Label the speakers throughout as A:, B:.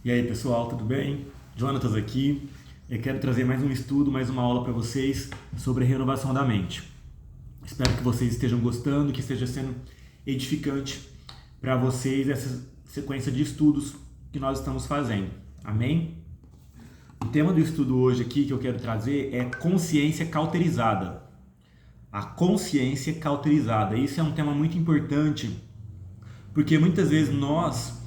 A: E aí pessoal, tudo bem? Jonatas aqui. Eu quero trazer mais um estudo, mais uma aula para vocês sobre a renovação da mente. Espero que vocês estejam gostando, que esteja sendo edificante para vocês essa sequência de estudos que nós estamos fazendo. Amém? O tema do estudo hoje aqui que eu quero trazer é consciência cauterizada. A consciência cauterizada. Isso é um tema muito importante porque muitas vezes nós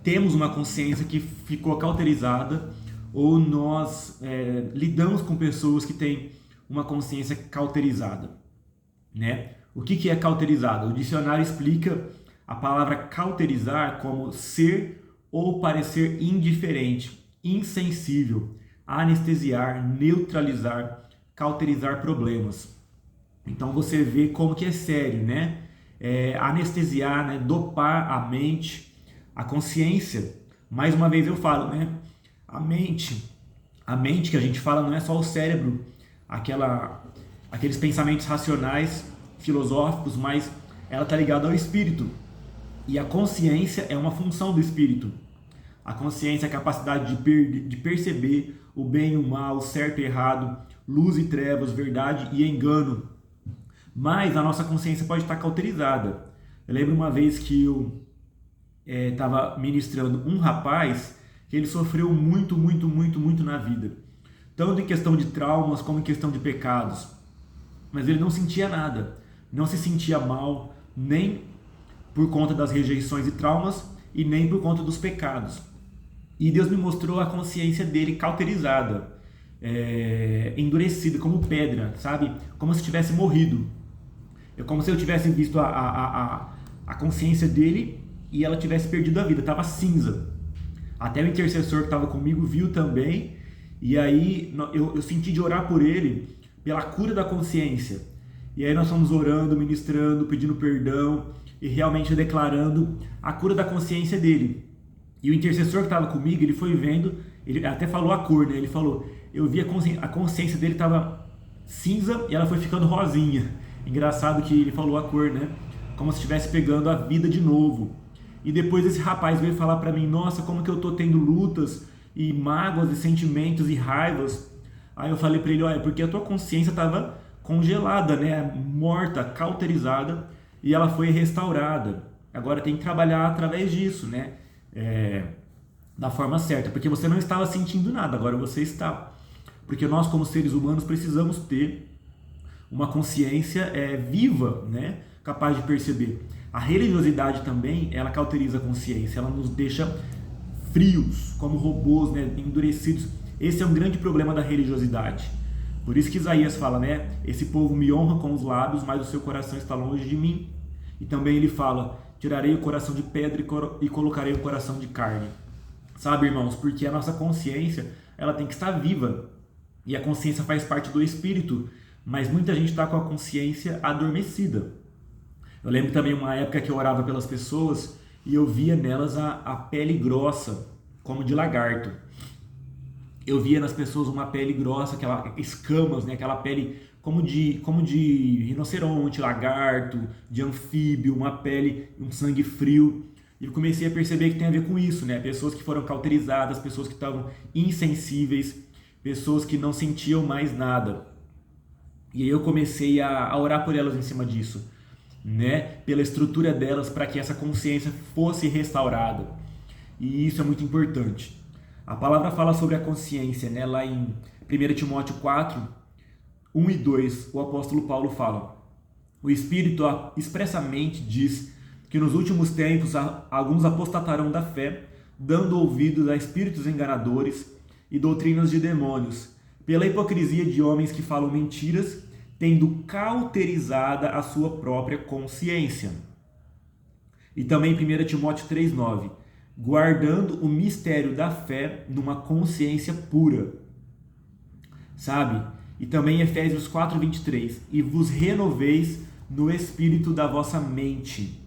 A: temos uma consciência que ficou cauterizada ou nós lidamos com pessoas que têm uma consciência cauterizada, né? O que é cauterizada? O dicionário explica a palavra cauterizar como ser ou parecer indiferente, insensível, anestesiar, neutralizar, cauterizar problemas. Então você vê como que é sério, né? Anestesiar, né? Dopar a mente, a consciência. Mais uma vez eu falo, né? A mente que a gente fala não é só o cérebro, aqueles pensamentos racionais, filosóficos, mas ela está ligada ao espírito. E a consciência é uma função do espírito. A consciência é a capacidade de perceber o bem e o mal, o certo e errado, luz e trevas, verdade e engano. Mas a nossa consciência pode estar cauterizada. Eu lembro uma vez que eu estava ministrando um rapaz que ele sofreu muito na vida. Tanto em questão de traumas como em questão de pecados. Mas ele não sentia nada. Não se sentia mal, nem por conta das rejeições e traumas, e nem por conta dos pecados. E Deus me mostrou a consciência dele cauterizada, endurecida como pedra, sabe? Como se tivesse morrido. É como se eu tivesse visto a consciência dele e ela tivesse perdido a vida, estava cinza. Até o intercessor que estava comigo viu também, e aí eu senti de orar por ele, pela cura da consciência. E aí nós fomos orando, ministrando, pedindo perdão e realmente declarando a cura da consciência dele. E o intercessor que estava comigo, ele foi vendo, ele até falou a cor, né? Ele falou, eu vi a consciência dele estava cinza e ela foi ficando rosinha. Engraçado que ele falou a cor, né? Como se estivesse pegando a vida de novo. E depois esse rapaz veio falar para mim, nossa, como que eu tô tendo lutas e mágoas e sentimentos e raivas. Aí eu falei para ele, olha, porque a tua consciência estava congelada, né? Morta, cauterizada, e ela foi restaurada. Agora tem que trabalhar através disso, né? Da forma certa, porque você não estava sentindo nada, agora você está. Porque nós como seres humanos precisamos ter uma consciência viva, né? Capaz de perceber. A religiosidade também, ela cauteriza a consciência, ela nos deixa frios, como robôs, né? Endurecidos. Esse é um grande problema da religiosidade. Por isso que Isaías fala, né? Esse povo me honra com os lábios, mas o seu coração está longe de mim. E também ele fala, tirarei o coração de pedra e colocarei o coração de carne. Sabe, irmãos? Porque a nossa consciência, ela tem que estar viva. E a consciência faz parte do espírito. Mas muita gente está com a consciência adormecida. Eu lembro também uma época que eu orava pelas pessoas e eu via nelas a pele grossa, como de lagarto. Eu via nas pessoas uma pele grossa, escamas, né? Aquela pele como de rinoceronte, lagarto, de anfíbio, uma pele, um sangue frio. E eu comecei a perceber que tem a ver com isso, né? Pessoas que foram cauterizadas, pessoas que estavam insensíveis, pessoas que não sentiam mais nada. E aí eu comecei a orar por elas em cima disso, né? Pela estrutura delas, para que essa consciência fosse restaurada. E isso é muito importante. A palavra fala sobre a consciência, né? Lá em 1 Timóteo 4, 1 e 2, o apóstolo Paulo fala: o Espírito expressamente diz que nos últimos tempos alguns apostatarão da fé, dando ouvidos a espíritos enganadores e doutrinas de demônios, pela hipocrisia de homens que falam mentiras, tendo cauterizada a sua própria consciência. E também 1 Timóteo 3,9, guardando o mistério da fé numa consciência pura. Sabe? E também Efésios 4,23, e vos renoveis no espírito da vossa mente.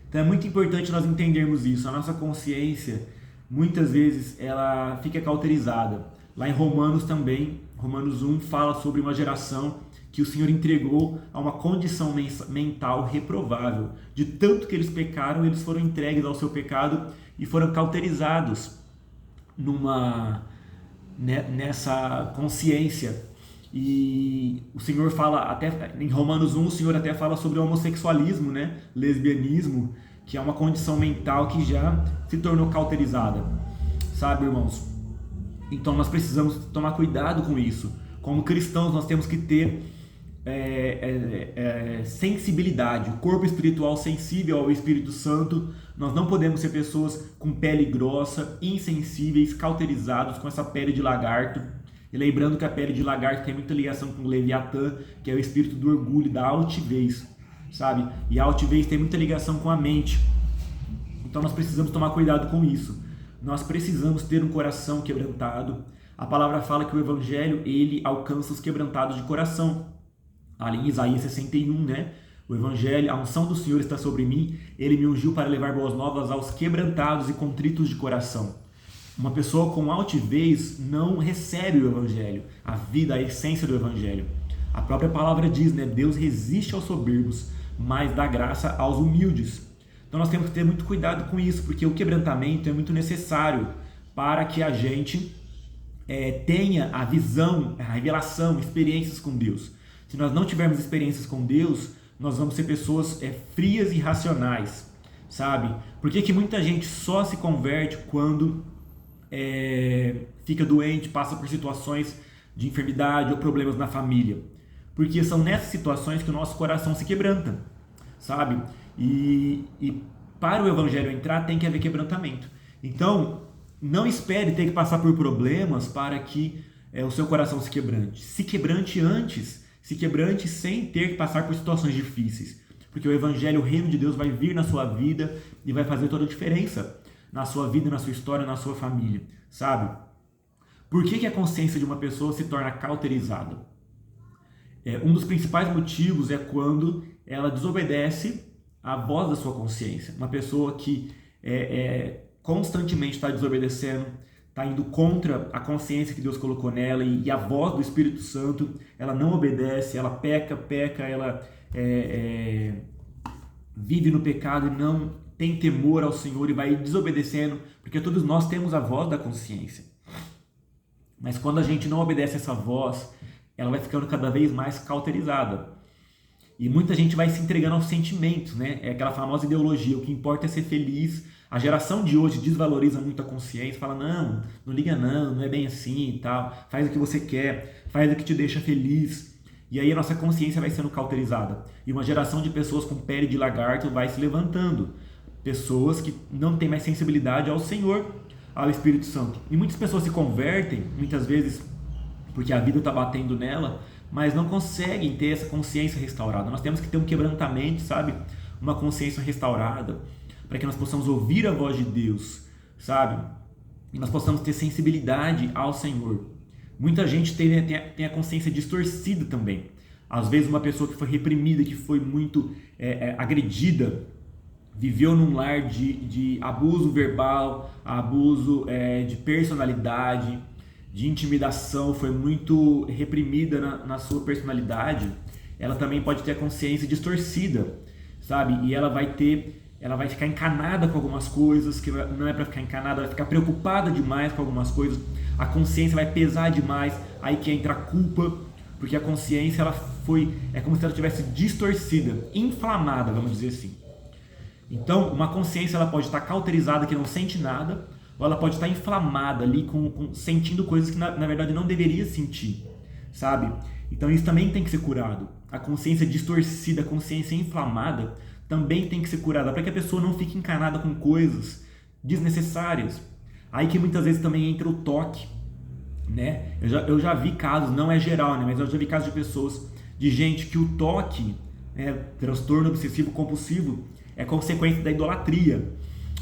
A: Então é muito importante nós entendermos isso. A nossa consciência, muitas vezes, ela fica cauterizada. Lá em Romanos também, Romanos 1 fala sobre uma geração que o Senhor entregou a uma condição mental reprovável. De tanto que eles pecaram, eles foram entregues ao seu pecado e foram cauterizados nessa consciência. E o Senhor fala, até em Romanos 1, o Senhor até fala sobre o homossexualismo, né? Lesbianismo, que é uma condição mental que já se tornou cauterizada, sabe, irmãos? Então nós precisamos tomar cuidado com isso. Como cristãos, nós temos que ter sensibilidade, o corpo espiritual sensível ao Espírito Santo. Nós não podemos ser pessoas com pele grossa, insensíveis, cauterizados com essa pele de lagarto. E lembrando que a pele de lagarto tem muita ligação com o Leviatã, que é o espírito do orgulho, da altivez, sabe? E a altivez tem muita ligação com a mente. Então nós precisamos tomar cuidado com isso. Nós precisamos ter um coração quebrantado. A palavra fala que o Evangelho, ele alcança os quebrantados de coração. Ali em Isaías 61, né? O Evangelho, a unção do Senhor está sobre mim, ele me ungiu para levar boas novas aos quebrantados e contritos de coração. Uma pessoa com altivez não recebe o Evangelho, a vida, a essência do Evangelho. A própria palavra diz, né? Deus resiste aos soberbos, mas dá graça aos humildes. Então nós temos que ter muito cuidado com isso, porque o quebrantamento é muito necessário para que a gente tenha a visão, a revelação, experiências com Deus. Se nós não tivermos experiências com Deus, nós vamos ser pessoas frias e racionais, sabe? Por que muita gente só se converte quando fica doente, passa por situações de enfermidade ou problemas na família? Porque são nessas situações que o nosso coração se quebranta, sabe? E para o Evangelho entrar tem que haver quebrantamento. Então, não espere ter que passar por problemas para que o seu coração se quebrante. Se quebrante antes, se quebrante sem ter que passar por situações difíceis. Porque o Evangelho, o reino de Deus vai vir na sua vida e vai fazer toda a diferença na sua vida, na sua história, na sua família, sabe? Por que a consciência de uma pessoa se torna cauterizada? Um dos principais motivos é quando ela desobedece à voz da sua consciência. Uma pessoa que constantemente está desobedecendo, está indo contra a consciência que Deus colocou nela e a voz do Espírito Santo, ela não obedece, ela peca, ela vive no pecado e não tem temor ao Senhor e vai desobedecendo, porque todos nós temos a voz da consciência. Mas quando a gente não obedece essa voz, ela vai ficando cada vez mais cauterizada. E muita gente vai se entregando aos sentimentos, né? É aquela famosa ideologia, o que importa é ser feliz. A geração de hoje desvaloriza muito a consciência, fala, não liga não é bem assim e tal, faz o que você quer, faz o que te deixa feliz. E aí a nossa consciência vai sendo cauterizada. E uma geração de pessoas com pele de lagarto vai se levantando. Pessoas que não têm mais sensibilidade ao Senhor, ao Espírito Santo. E muitas pessoas se convertem, muitas vezes porque a vida está batendo nela, mas não conseguem ter essa consciência restaurada. Nós temos que ter um quebrantamento, sabe? Uma consciência restaurada, para que nós possamos ouvir a voz de Deus, sabe? E nós possamos ter sensibilidade ao Senhor. Muita gente tem a consciência distorcida também. Às vezes uma pessoa que foi reprimida, que foi muito agredida, viveu num lar de abuso verbal, abuso de personalidade, de intimidação, foi muito reprimida na sua personalidade, ela também pode ter a consciência distorcida, sabe? E ela vai ficar encanada com algumas coisas, que não é para ficar encanada, vai ficar preocupada demais com algumas coisas, a consciência vai pesar demais, aí que entra a culpa, porque a consciência é como se ela tivesse distorcida, inflamada, vamos dizer assim. Então, uma consciência ela pode estar cauterizada, que não sente nada, ou ela pode estar inflamada ali, sentindo coisas que na verdade não deveria sentir, sabe? Então isso também tem que ser curado. A consciência distorcida, a consciência inflamada também tem que ser curada, para que a pessoa não fique encanada com coisas desnecessárias. Aí que muitas vezes também entra o toque, né? Eu já vi casos, não é geral, né? Mas eu já vi casos de pessoas, de gente que o toque, transtorno obsessivo compulsivo, é consequência da idolatria.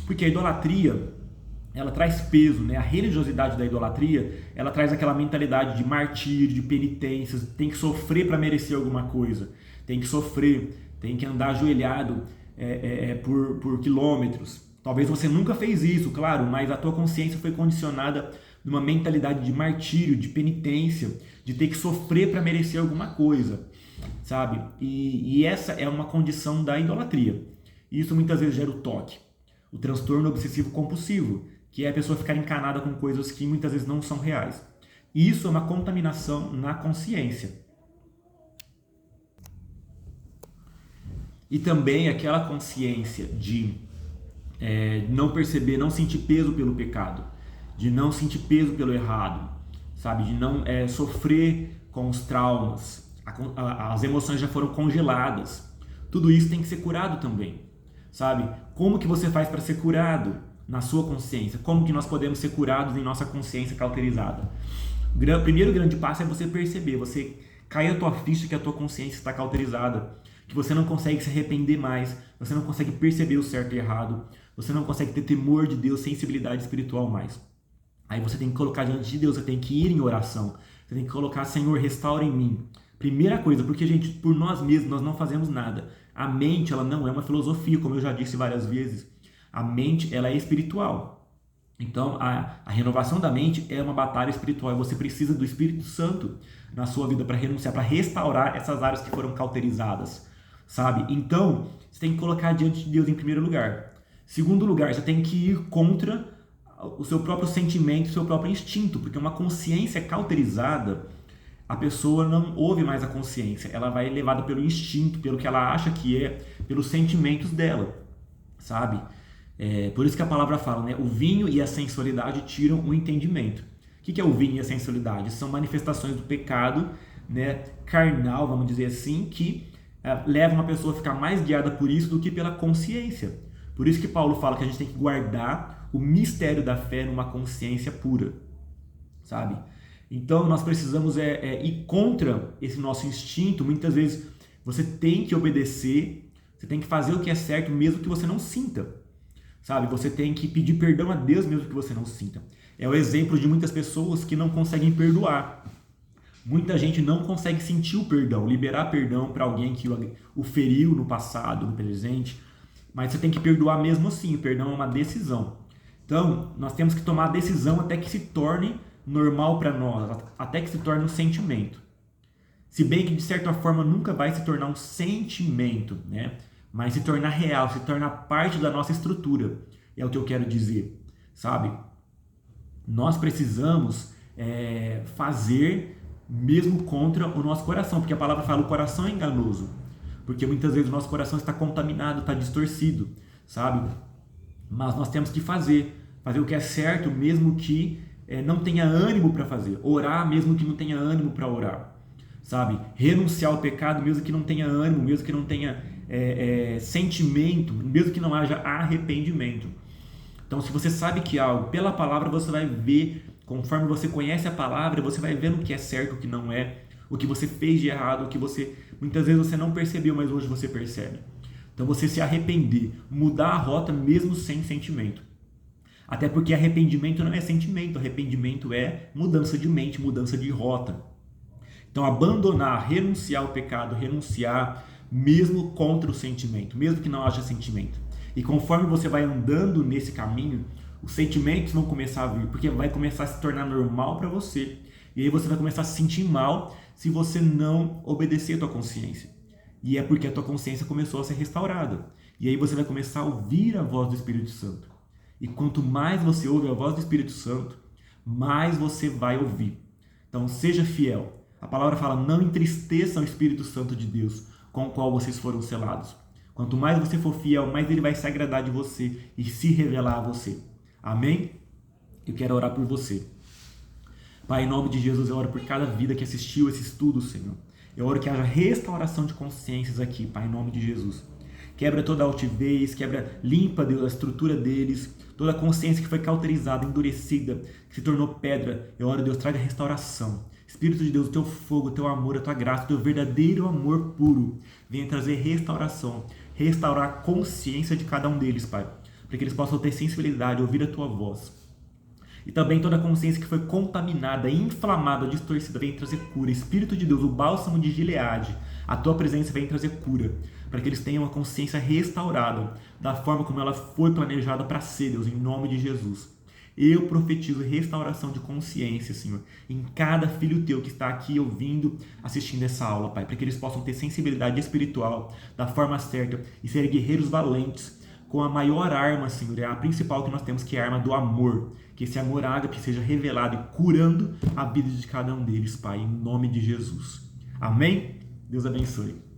A: Porque a idolatria, ela traz peso, né? A religiosidade da idolatria, ela traz aquela mentalidade de martírio, de penitências, tem que sofrer para merecer alguma coisa, tem que sofrer, tem que andar ajoelhado por quilômetros. Talvez você nunca fez isso, claro, mas a tua consciência foi condicionada numa mentalidade de martírio, de penitência, de ter que sofrer para merecer alguma coisa, sabe? E essa é uma condição da idolatria. E isso muitas vezes gera o toque. o transtorno obsessivo compulsivo, que é a pessoa ficar encanada com coisas que muitas vezes não são reais. E isso é uma contaminação na consciência. E também aquela consciência de não perceber, não sentir peso pelo pecado, de não sentir peso pelo errado, sabe? De não sofrer com os traumas, as emoções já foram congeladas. Tudo isso tem que ser curado também, sabe? Como que você faz para ser curado na sua consciência? Como que nós podemos ser curados em nossa consciência cauterizada? O primeiro grande passo é você perceber, você cair a tua ficha que a tua consciência está cauterizada, que você não consegue se arrepender mais, você não consegue perceber o certo e errado, você não consegue ter temor de Deus, sensibilidade espiritual mais. Aí você tem que colocar diante de Deus, você tem que ir em oração, você tem que colocar, Senhor, restaura em mim. Primeira coisa, porque, gente, por nós mesmos, nós não fazemos nada. A mente, ela não é uma filosofia, como eu já disse várias vezes. A mente, ela é espiritual. Então, a renovação da mente é uma batalha espiritual e você precisa do Espírito Santo na sua vida para renunciar, para restaurar essas áreas que foram cauterizadas, sabe? Então, você tem que colocar diante de Deus em primeiro lugar. Segundo lugar, você tem que ir contra o seu próprio sentimento, o seu próprio instinto, porque uma consciência cauterizada, a pessoa não ouve mais a consciência, ela vai levada pelo instinto, pelo que ela acha que é, pelos sentimentos dela, sabe? Por isso que a palavra fala, né? O vinho e a sensualidade tiram o entendimento. O que é o vinho e a sensualidade? São manifestações do pecado, né, carnal, vamos dizer assim, que levam uma pessoa a ficar mais guiada por isso do que pela consciência. Por isso que Paulo fala que a gente tem que guardar o mistério da fé numa consciência pura, sabe? Então nós precisamos ir contra esse nosso instinto. Muitas vezes você tem que obedecer, você tem que fazer o que é certo mesmo que você não sinta, sabe? Você tem que pedir perdão a Deus mesmo que você não sinta. É o exemplo de muitas pessoas que não conseguem perdoar. Muita gente não consegue sentir o perdão, liberar perdão para alguém que o feriu no passado, no presente. Mas você tem que perdoar mesmo assim. O perdão é uma decisão. Então, nós temos que tomar a decisão até que se torne normal para nós, até que se torne um sentimento. Se bem que, de certa forma, nunca vai se tornar um sentimento, né? Mas se tornar real, se tornar parte da nossa estrutura. É o que eu quero dizer, sabe? Nós precisamos fazer mesmo contra o nosso coração, porque a palavra fala o coração é enganoso, porque muitas vezes o nosso coração está contaminado, está distorcido, sabe? Mas nós temos que fazer o que é certo, mesmo que não tenha ânimo para fazer, orar mesmo que não tenha ânimo para orar, sabe? Renunciar ao pecado mesmo que não tenha ânimo, mesmo que não tenha sentimento, mesmo que não haja arrependimento. Então, se você sabe que algo, pela palavra você vai ver, conforme você conhece a palavra, você vai vendo o que é certo, o que não é, o que você fez de errado, o que muitas vezes você não percebeu, mas hoje você percebe. Então, você se arrepender, mudar a rota mesmo sem sentimento. Até porque arrependimento não é sentimento, arrependimento é mudança de mente, mudança de rota. Então, abandonar, renunciar ao pecado, renunciar mesmo contra o sentimento, mesmo que não haja sentimento. E conforme você vai andando nesse caminho, os sentimentos vão começar a vir, porque vai começar a se tornar normal para você. E aí você vai começar a se sentir mal se você não obedecer a tua consciência. E é porque a tua consciência começou a ser restaurada. E aí você vai começar a ouvir a voz do Espírito Santo. E quanto mais você ouve a voz do Espírito Santo, mais você vai ouvir. Então seja fiel. A palavra fala, não entristeça o Espírito Santo de Deus, com o qual vocês foram selados. Quanto mais você for fiel, mais ele vai se agradar de você e se revelar a você. Amém? Eu quero orar por você. Pai, em nome de Jesus, eu oro por cada vida que assistiu esse estudo, Senhor. Eu oro que haja restauração de consciências aqui, Pai, em nome de Jesus. Quebra toda a altivez, limpa, Deus, a estrutura deles, toda a consciência que foi cauterizada, endurecida, que se tornou pedra. Eu oro, Deus, traga restauração. Espírito de Deus, o teu fogo, o teu amor, a tua graça, o teu verdadeiro amor puro, venha trazer restauração, restaurar a consciência de cada um deles, Pai, para que eles possam ter sensibilidade, ouvir a tua voz. E também toda a consciência que foi contaminada, inflamada, distorcida, vem trazer cura. Espírito de Deus, o bálsamo de Gileade, a tua presença vem trazer cura, para que eles tenham a consciência restaurada, da forma como ela foi planejada para ser, Deus, em nome de Jesus. Eu profetizo restauração de consciência, Senhor, em cada filho teu que está aqui ouvindo, assistindo essa aula, Pai, para que eles possam ter sensibilidade espiritual da forma certa e serem guerreiros valentes, com a maior arma, Senhor, é a principal que nós temos, que é a arma do amor. Que esse amor ágape seja revelado e curando a vida de cada um deles, Pai, em nome de Jesus. Amém? Deus abençoe.